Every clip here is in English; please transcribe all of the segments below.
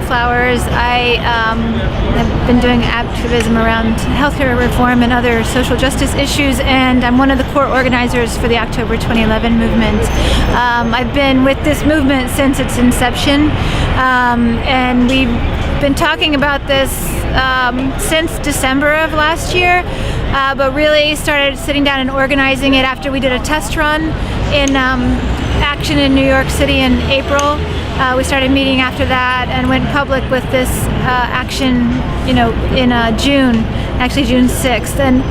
Flowers. I have been doing activism around healthcare reform and other social justice issues, and I'm one of the core organizers for the October 2011 movement. I've been with this movement since its inception, and we've been talking about this since December of last year, but really started sitting down and organizing it after we did a test run in action in New York City in April. We started meeting after that and went public with this action, in June, actually June 6th. And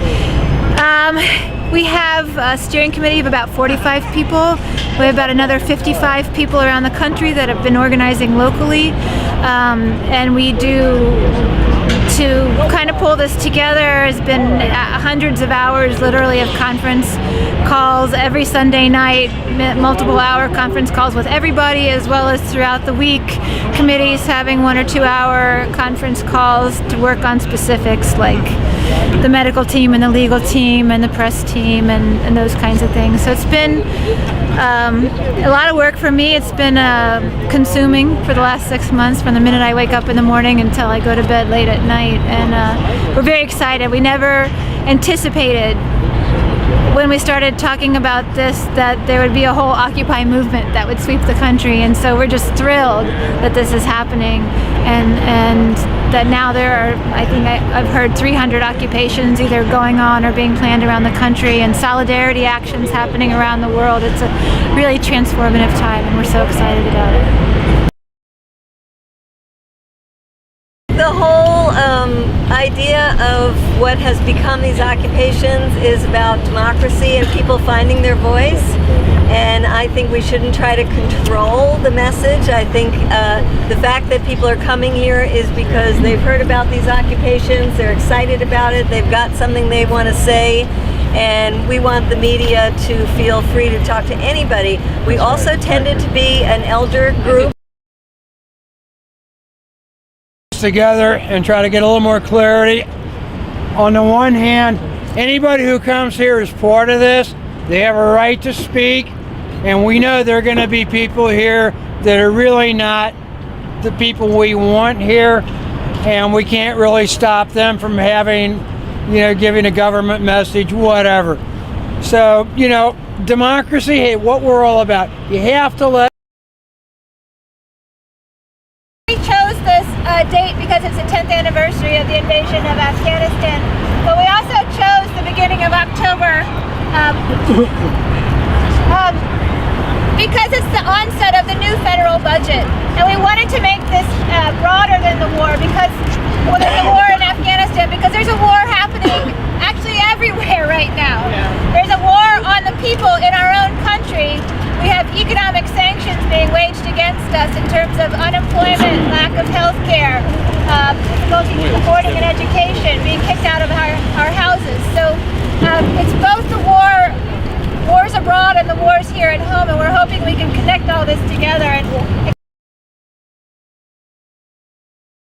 we have a steering committee of about 45 people. We have about another 55 people around the country that have been organizing locally. And we to kind of pull this together has been hundreds of hours literally of conference calls every Sunday night, multiple hour conference calls with everybody, as well as throughout the week, committees having 1 or 2 hour conference calls to work on specifics like the medical team and the legal team and the press team and those kinds of things. So it's been a lot of work for me. It's been consuming for the last 6 months, from the minute I wake up in the morning until I go to bed late at night. And we're very excited. We never anticipated when we started talking about this that there would be a whole Occupy movement that would sweep the country, and so we're just thrilled that this is happening, and that now there are, I think I've heard 300 occupations either going on or being planned around the country, and solidarity actions happening around the world. It's a really transformative time, and we're so excited about it. The whole idea of what has become these occupations is about democracy and people finding their voice, and I think we shouldn't try to control the message. I think the fact that people are coming here is because they've heard about these occupations, they're excited about it, they've got something they want to say, and we want the media to feel free to talk to anybody. We also tended to be an elder group. Together and try to get a little more clarity. On the one hand, anybody who comes here is part of this. They have a right to speak, and we know there are going to be people here that are really not the people we want here, and we can't really stop them from having, giving a government message, whatever. So, democracy, hey, what we're all about. You have to let. We chose this date because it's the 10th anniversary of the invasion of Afghanistan, but we also chose the beginning of October because it's the onset of the new federal budget, and we wanted to make this broader than the war, because there's a war in Afghanistan, because there's a war happening actually everywhere right now. There's a war on the people in our own country. We have economic sanctions being waged against us in terms of unemployment, lack of health care, difficulty affording an education, being kicked out of our houses. So it's both the wars abroad and the wars here at home, and we're hoping we can connect all this together. And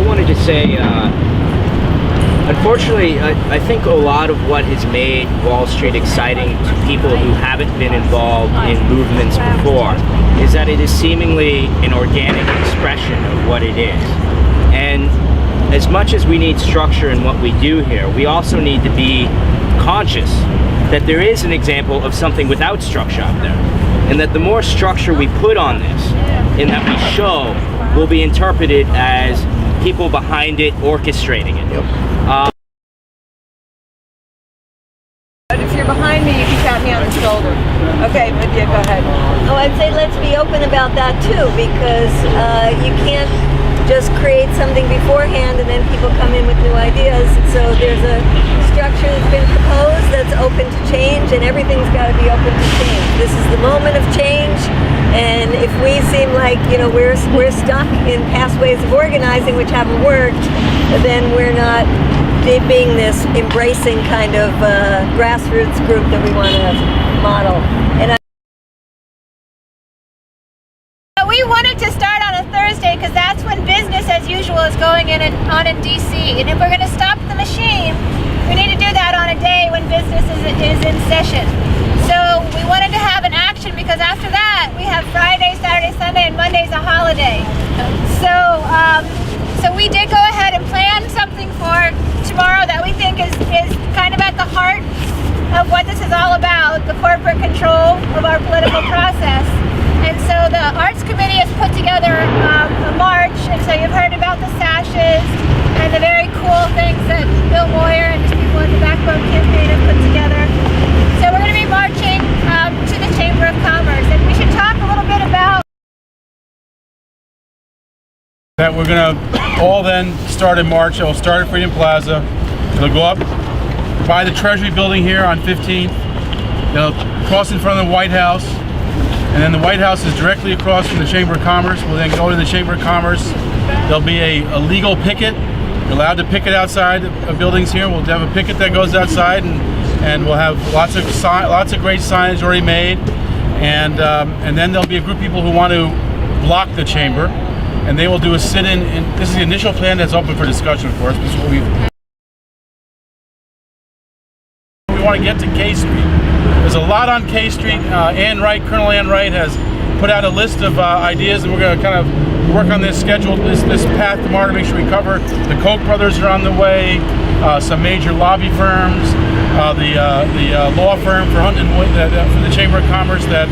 I wanted to say, unfortunately, I think a lot of what has made Wall Street exciting to people who haven't been involved in movements before is that it is seemingly an organic expression of what it is. And as much as we need structure in what we do here, we also need to be conscious that there is an example of something without structure out there, and that the more structure we put on this, and that we show, will be interpreted as people behind it orchestrating it. If you're behind me, you can tap me on the shoulder. Okay, Lydia, go ahead. Oh, I'd say let's be open about that too, because you can't just create something beforehand and then people come in with new ideas. So there's a structure that's been proposed that's open to change, and everything's got to be open to change. This is the moment of change, and if we seem like we're stuck in past ways of organizing which haven't worked, then we're not being this embracing kind of grassroots group that we want to model. And we wanted to start on a Thursday because that's when business as usual is going on in DC. And if we're going to stop the machine, we need to do that on a day when business is in session. So we wanted to have an action because after that we have Friday, Saturday, Sunday, and Monday's a holiday. So we did go ahead and plan something for tomorrow that we think is kind of at the heart of what this is all about, the corporate control of our political process. And so the Arts Committee has put together a march, and so you've heard about the sashes and the very cool things that Bill Moyer and his people at the Backbone Campaign have put together. So we're going to be marching to the Chamber of Commerce, and we should talk a little bit about that we're going to all then start a march. It'll start at Freedom Plaza. It'll go up by the Treasury building here on 15th. They'll cross in front of the White House. And then the White House is directly across from the Chamber of Commerce. We'll then go to the Chamber of Commerce. There'll be a legal picket. You're allowed to picket outside of buildings here. We'll have a picket that goes outside, and we'll have lots of great signage already made. And then there'll be a group of people who want to block the chamber, and they will do a sit-in. And this is the initial plan that's open for discussion, of course. This is what we want to get to K Street. There's a lot on K Street. Colonel Ann Wright has put out a list of ideas, and we're going to kind of work on this schedule, this path tomorrow to make sure we cover. The Koch brothers are on the way, some major lobby firms, the law firm for Hunt and Wood, for the Chamber of Commerce that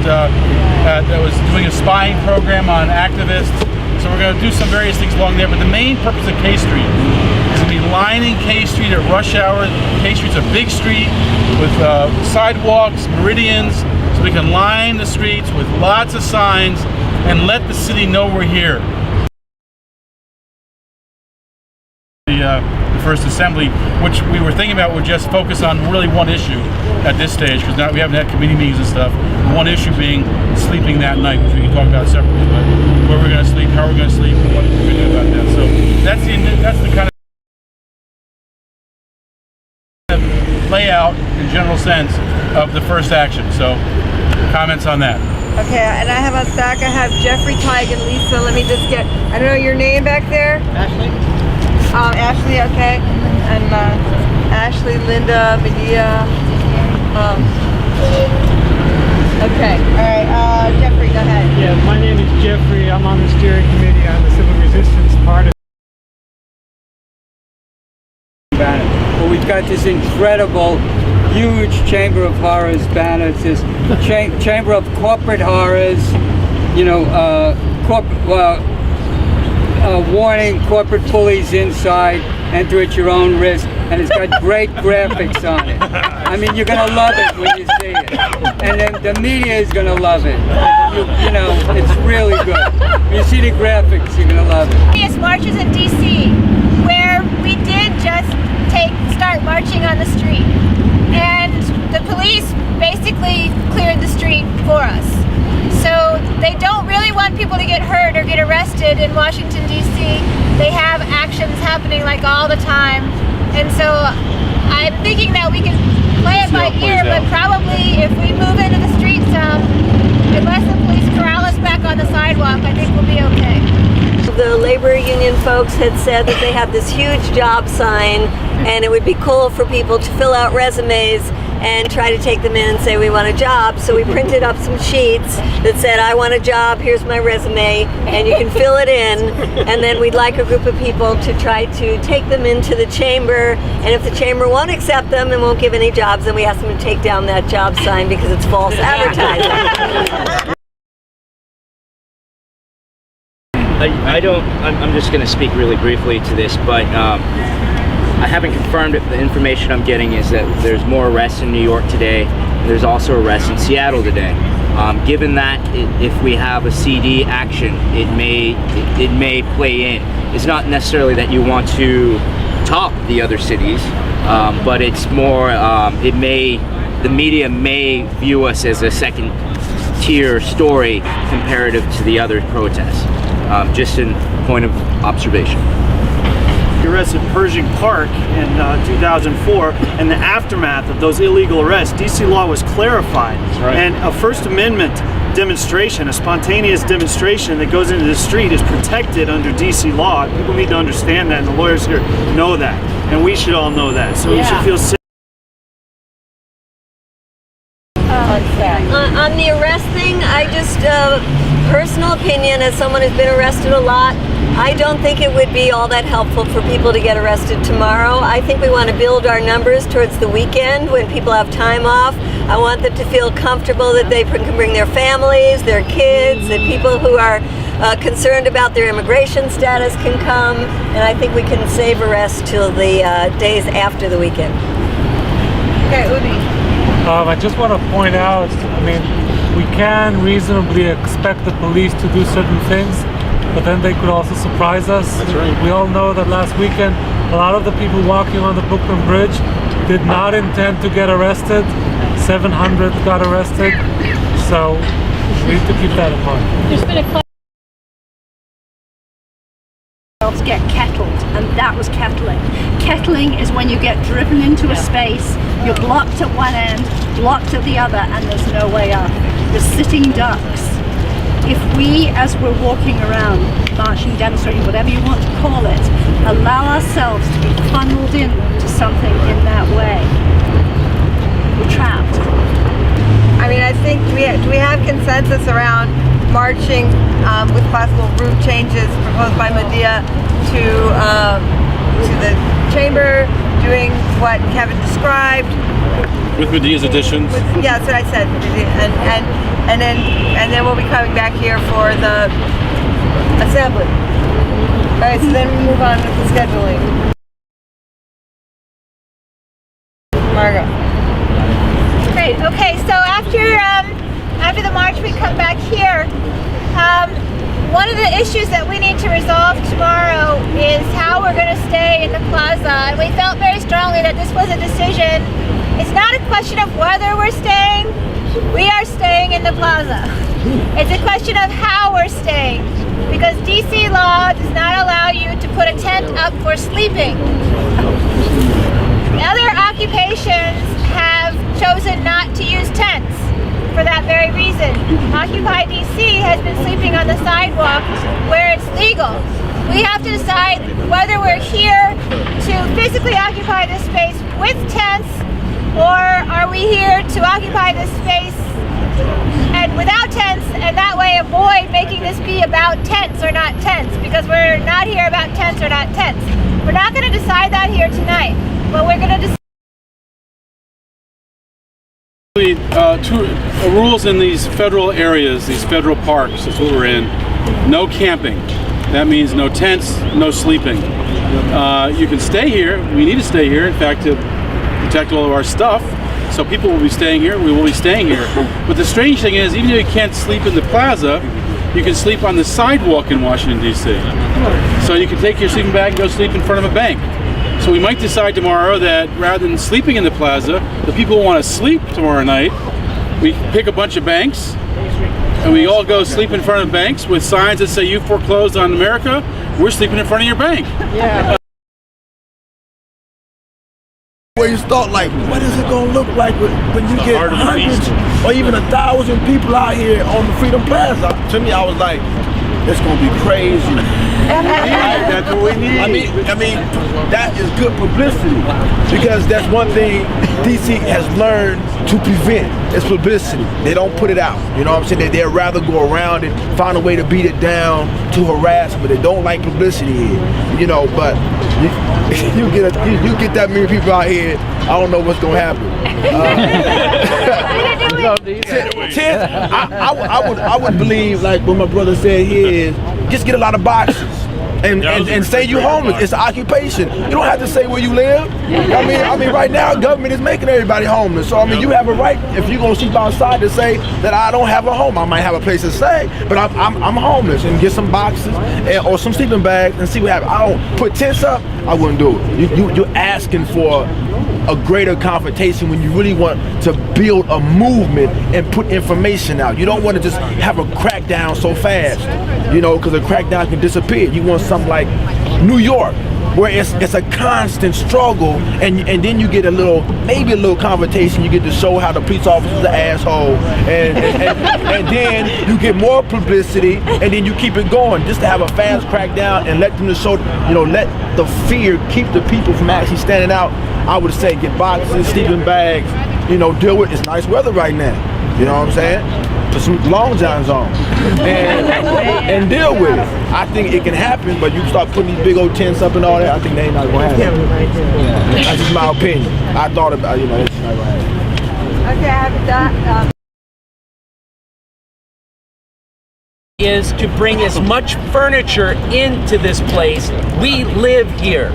was doing a spying program on activists. So we're going to do some various things along there, but the main purpose of K Street is to be lining K Street at rush hour. K Street's a big street with sidewalks, meridians, so we can line the streets with lots of signs and let the city know we're here. The first assembly, which we were thinking about, would just focus on really one issue at this stage, because we haven't had committee meetings and stuff. One issue being sleeping that night, which we can talk about separately, but where we're going to sleep, how we're going to sleep, and what we're going to do about that. So that's the kind of layout in general sense of the first action. So comments on that? Okay, and I have us back. I have Jeffrey, Tig, and Lisa. Let me just get, I don't know your name back there. Ashley? Ashley, okay. And Ashley, Linda, Medea. Okay, all right. Jeffrey, go ahead. Yeah, my name is Jeffrey. I'm on the steering committee on the civil resistance part of banner. Well, we've got this incredible, huge Chamber of Horrors banner. It's this Chamber of Corporate Horrors, you know, warning corporate bullies inside, enter at your own risk, and it's got great graphics on it. I mean, you're gonna love it when you see it, and then the media is gonna love it. You know, it's really good. When you see the graphics, you're gonna love it. previous marches in DC, where we did just start marching on the street, and the police basically cleared the street for us. So they don't really want people to get hurt or get arrested in Washington, D.C. They have actions happening like all the time. And so I'm thinking that we can play it by ear, but probably if we move into the streets, unless the police corral us back on the sidewalk, I think we'll be okay. The labor union folks had said that they have this huge job sign, and it would be cool for people to fill out resumes and try to take them in and say we want a job. So we printed up some sheets that said I want a job, here's my resume, and you can fill it in, and then we'd like a group of people to try to take them into the chamber, and if the chamber won't accept them and won't give any jobs, then we ask them to take down that job sign because it's false advertising. I'm just going to speak really briefly to this, but I haven't confirmed it. The information I'm getting is that there's more arrests in New York today. There's also arrests in Seattle today. Given that if we have a CD action, it may play in. It's not necessarily that you want to top the other cities, but it's more, the media may view us as a second tier story comparative to the other protests. Just in point of observation. the arrests at Pershing Park in 2004 and the aftermath of those illegal arrests. DC law was clarified, right. And a First Amendment demonstration, a spontaneous demonstration that goes into the street, is protected under DC law. People need to understand that, and the lawyers here know that, and we should all know that. So we should feel safe. On the arrest thing, I just, personal opinion, as someone who's been arrested a lot, I don't think it would be all that helpful for people to get arrested tomorrow. I think we want to build our numbers towards the weekend when people have time off. I want them to feel comfortable that they can bring their families, their kids, that people who are concerned about their immigration status can come, and I think we can save arrests till the days after the weekend. Okay, Udi. I just want to point out, I mean, we can reasonably expect the police to do certain things, but then they could also surprise us. That's right. We all know that last weekend, a lot of the people walking on the Brooklyn Bridge did not intend to get arrested. 700 got arrested, so we need to keep that in mind. There's been a get kettled, and that was kettling. Kettling is when you get driven into a space, you're blocked at one end, blocked at the other, and there's no way up. You're sitting ducks. If we, as we're walking around, marching, demonstrating, whatever you want to call it, allow ourselves to be funneled into something in that way, we're trapped. I mean, I think do we have consensus around marching with possible route changes proposed by Medea to the chamber, doing what Kevin described With Medea's additions. yeah, that's what I said, and then we'll be coming back here for the assembly. All right, so then we move on with the scheduling. Margo. Great. Okay, so after the march, we come back here. One of the issues that we need to resolve tomorrow is how we're going to stay in the plaza. And we felt very strongly that this was a decision. It's not a question of whether we're staying. We are staying in the plaza. It's a question of how we're staying. Because DC law does not allow you to put a tent up for sleeping. Other occupations have chosen not to use tents for that very reason. Occupy DC has been sleeping on the sidewalk where it's legal. We have to decide whether we're here to physically occupy this space with tents, or are we here to occupy this space and without tents, and that way avoid making this be about tents or not tents, because we're not here about tents or not tents. We're not going to decide that here tonight, but we're going to decide. Two rules in these federal areas, these federal parks, that's what we're in. No camping. That means no tents, no sleeping. You can stay here. We need to stay here, in fact, to protect all of our stuff. So people will be staying here. We will be staying here. But the strange thing is, even though you can't sleep in the plaza, you can sleep on the sidewalk in Washington, D.C. So you can take your sleeping bag and go sleep in front of a bank. So we might decide tomorrow that rather than sleeping in the plaza, the people who want to sleep tomorrow night, we pick a bunch of banks and we all go sleep in front of banks with signs that say, "You foreclosed on America, we're sleeping in front of your bank." Yeah. Where you start like, what is it gonna look like when you get hundreds or even 1,000 people out here on the Freedom Plaza? To me, I was like, it's gonna be crazy. That's what we need. I mean, that is good publicity, because that's one thing DC has learned to prevent. It's publicity. They don't put it out. You know what I'm saying? They'd rather go around and find a way to beat it down, to harass, but they don't like publicity here. You know, but you get that many people out here, I don't know what's gonna happen. I would believe, like what my brother said here, is just get a lot of boxes. And say you homeless. It's an occupation. You don't have to say where you live. I mean, right now, government is making everybody homeless. So I mean, you have a right, if you're gonna sleep outside, to say that I don't have a home. I might have a place to stay, but I'm homeless, and get some boxes or some sleeping bags and see what happens. I don't put tents up. I wouldn't do it. You're asking for a greater confrontation when you really want to build a movement and put information out. You don't want to just have a crackdown so fast, you know, because a crackdown can disappear. You want something like New York, where it's a constant struggle, and then you get maybe a little confrontation. You get to show how the police officer's an asshole, and then you get more publicity, and then you keep it going, just to have a fast crackdown and let them to show, you know, let the fear keep the people from actually standing out. I would say get boxes, sleeping bags, you know, deal with, it's nice weather right now. You know what I'm saying? some long johns on and deal with it. I think it can happen, but you start putting these big old tents up and all that, I think they ain't not gonna happen. That's just my opinion. I thought about, it's not gonna happen. Okay, I have it done. Is to bring as much furniture into this place. We live here.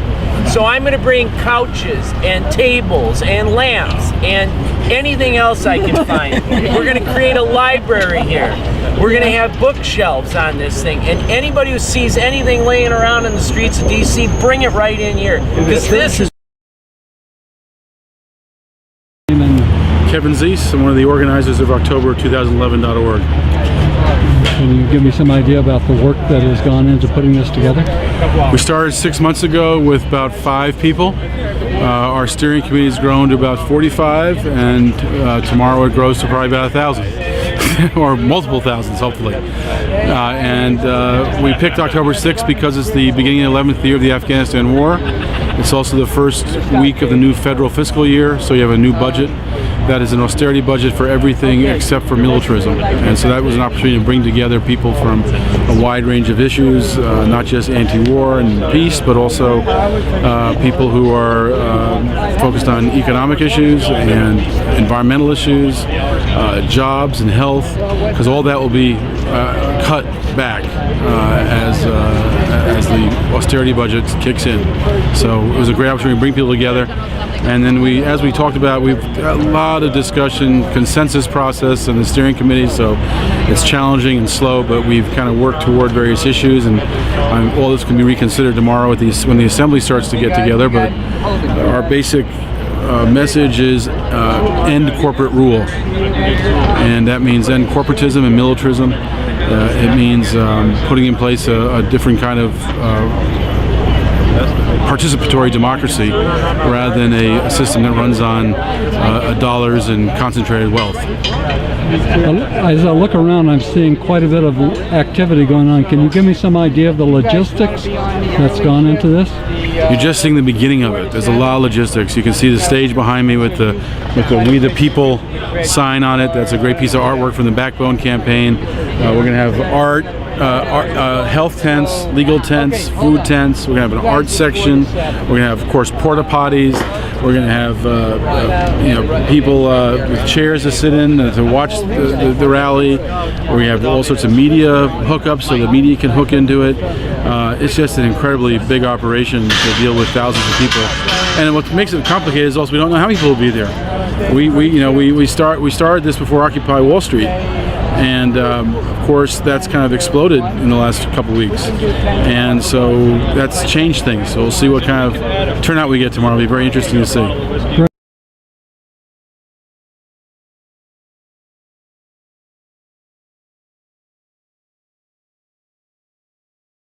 So I'm going to bring couches and tables and lamps and anything else I can find. We're going to create a library here. We're going to have bookshelves on this thing. And anybody who sees anything laying around in the streets of DC, bring it right in here. Because this is Kevin Zeiss, I'm one of the organizers of October2011.org. Can you give me some idea about the work that has gone into putting this together? We started 6 months ago with about 5 people. Our steering committee has grown to about 45, and tomorrow it grows to probably about 1,000, or multiple thousands, hopefully. We picked October 6th because it's the beginning of the 11th year of the Afghanistan war. It's also the first week of the new federal fiscal year, so you have a new budget. That is an austerity budget for everything except for militarism. And so that was an opportunity to bring together people from a wide range of issues, not just anti-war and peace, but also people who are focused on economic issues and environmental issues, jobs and health, because all that will be cut back as the austerity budget kicks in. So it was a great opportunity to bring people together. And then as we talked about, we've a lot of discussion, consensus process in the steering committee, so it's challenging and slow, but we've kind of worked toward various issues, and all this can be reconsidered tomorrow when the assembly starts to get together. But our basic message is end corporate rule, and that means end corporatism and militarism. It means putting in place a different kind of participatory democracy rather than a system that runs on dollars and concentrated wealth. As I look around, I'm seeing quite a bit of activity going on. Can you give me some idea of the logistics that's gone into this? You're just seeing the beginning of it. There's a lot of logistics. You can see the stage behind me with the We the People sign on it. That's a great piece of artwork from the Backbone campaign. We're going to have art, health tents, legal tents, food tents. We're going to have an art section. We're going to have, of course, porta potties. We're going to have people with chairs to sit in to watch the rally. We're going to have all sorts of media hookups so the media can hook into it. It's just an incredibly big operation to deal with thousands of people. And what makes it complicated is also we don't know how many people will be there. We started this before Occupy Wall Street. And of course, that's kind of exploded in the last couple weeks, and so that's changed things. So we'll see what kind of turnout we get tomorrow. It'll be very interesting to see.